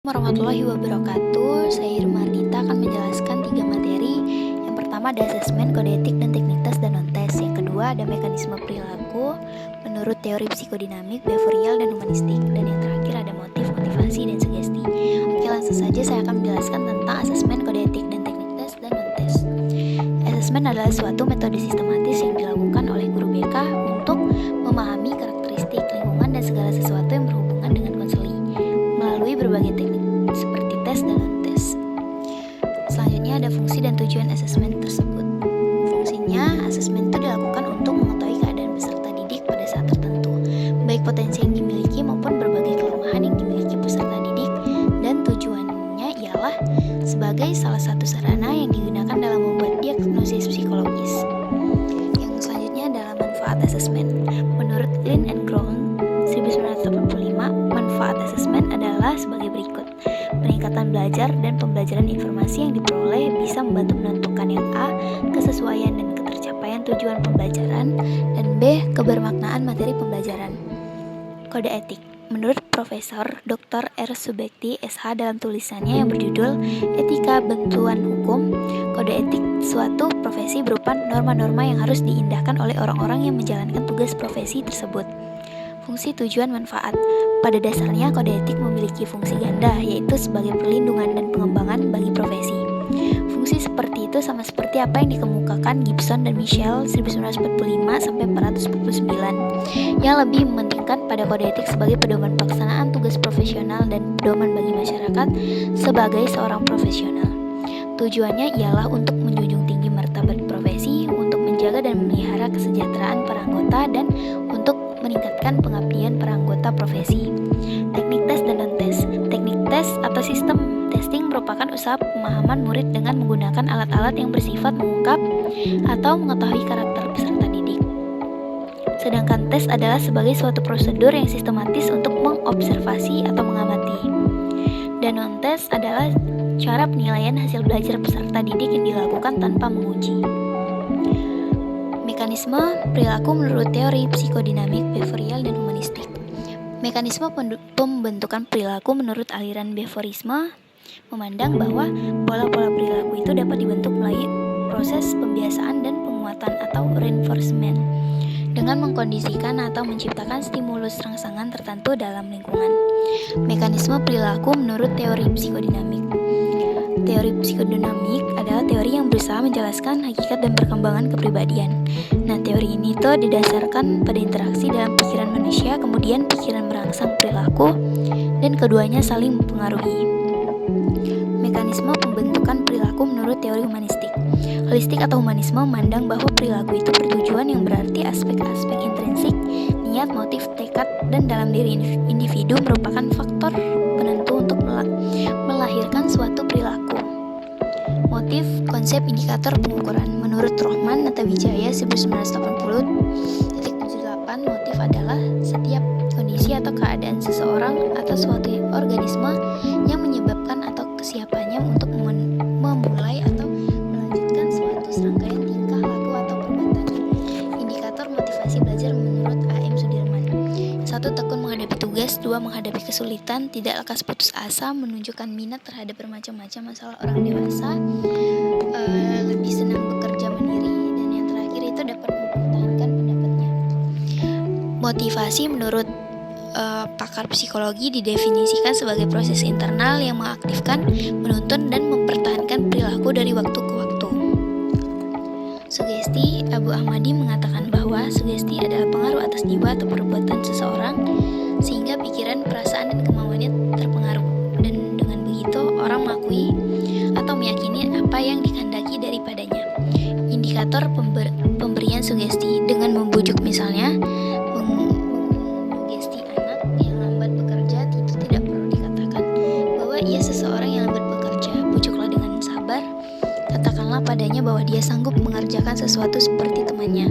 Warahmatullahi wabarakatuh. Saya Irma Ardita akan menjelaskan 3 materi. Yang pertama ada asesmen, kode etik, dan teknik tes dan non-tes. Yang kedua ada mekanisme perilaku menurut teori psikodinamik, behavioral, dan humanistik. Dan yang terakhir ada motif, motivasi, dan sugesti. Oke, langsung saja saya akan menjelaskan tentang asesmen, kode etik, dan teknik tes dan non-tes. Asesmen adalah suatu metode sistematis yang dilakukan oleh guru BK untuk memahami karakteristik lingkungan dan segala sesuatu yang berhubungan dengan konseli melalui berbagai teknik seperti tes dan non-tes. Selanjutnya ada fungsi dan tujuan asesmen tersebut. Fungsinya, asesmen itu dilakukan untuk mengetahui keadaan peserta didik pada saat tertentu, baik potensi yang dimiliki maupun berbagai kelemahan yang dimiliki peserta didik, dan tujuannya ialah sebagai salah satu sarana yang digunakan dalam membuat diagnosis psikologis. Yang selanjutnya adalah manfaat asesmen. Menurut Lin and Groen 1985, manfaat asesmen adalah sebagai berikut. Peningkatan belajar dan pembelajaran informasi yang diperoleh bisa membantu menentukan yang A, kesesuaian dan ketercapaian tujuan pembelajaran, dan B, kebermaknaan materi pembelajaran. Kode etik. Menurut Profesor Dr. R. Subekti, SH, dalam tulisannya yang berjudul Etika Bantuan Hukum, kode etik suatu profesi berupa norma-norma yang harus diindahkan oleh orang-orang yang menjalankan tugas profesi tersebut. Fungsi, tujuan, manfaat. Pada dasarnya, kode etik memiliki fungsi ganda, yaitu sebagai perlindungan dan pengembangan bagi profesi. Fungsi seperti itu sama seperti apa yang dikemukakan Gibson dan Michel 1945-449, yang lebih mementingkan pada kode etik sebagai pedoman pelaksanaan tugas profesional dan pedoman bagi masyarakat sebagai seorang profesional. Tujuannya ialah untuk menjunjung tinggi martabat profesi, untuk menjaga dan memelihara kesejahteraan para anggota, dan untuk meningkatkan pengabdian para anggota profesi. Teknik tes dan non-tes. Teknik tes atau sistem testing merupakan usaha pemahaman murid dengan menggunakan alat-alat yang bersifat mengungkap atau mengetahui karakter peserta didik. Sedangkan tes adalah sebagai suatu prosedur yang sistematis untuk mengobservasi atau mengamati. Dan non-tes adalah cara penilaian hasil belajar peserta didik yang dilakukan tanpa menguji. Mekanisme perilaku menurut teori psikodinamik, behavioral, dan humanistik. Mekanisme pembentukan perilaku menurut aliran behaviorisme memandang bahwa pola-pola perilaku itu dapat dibentuk melalui proses pembiasaan dan penguatan atau reinforcement dengan mengkondisikan atau menciptakan stimulus rangsangan tertentu dalam lingkungan. Mekanisme perilaku menurut teori psikodinamik. Teori psikodinamik adalah teori yang berusaha menjelaskan hakikat dan perkembangan kepribadian. Nah, teori ini tuh didasarkan pada interaksi dalam pikiran manusia, kemudian pikiran merangsang perilaku, dan keduanya saling mempengaruhi. Mekanisme pembentukan perilaku menurut teori humanistik. Holistik atau humanisme memandang bahwa perilaku itu bertujuan yang berarti aspek-aspek intrinsik, niat, motif, tekad, dan dalam diri individu merupakan faktor penentu untuk melahirkan suatu perilaku. Motif, konsep, indikator, pengukuran. Menurut Rohman Natawijaya 1980-78, motif adalah setiap kondisi atau keadaan seseorang atau suatu organisme yang menyebabkan atau kesiapannya untuk memulai atau melanjutkan suatu serangkaian tingkah laku atau perbuatan. Indikator motivasi belajar menurut A.M. Sudirman. 1. Tekun menghadapi tugas. 2. Menghadapi kesulitan, tidak lekas putus asa, menunjukkan minat terhadap bermacam-macam masalah orang dewasa, lebih senang bekerja mandiri, dan yang terakhir itu dapat mempertahankan pendapatnya. Motivasi menurut pakar psikologi didefinisikan sebagai proses internal yang mengaktifkan, menuntun, dan mempertahankan perilaku dari waktu ke waktu. Sugesti, Abu Ahmadi mengatakan bahwa sugesti adalah pengaruh atas jiwa atau perbuatan seseorang sehingga pikiran, perasaan, dan kemauannya terpengaruh, dan dengan begitu orang mengakui atau meyakini apa yang dikehendaki daripadanya. Indikator pemberian sugesti dengan membujuk, misalnya menggesti anak yang lambat bekerja, itu tidak perlu dikatakan bahwa ia seseorang yang lambat bekerja. Bujuklah dengan sabar, katakanlah padanya bahwa dia sanggup mengerjakan sesuatu seperti temannya.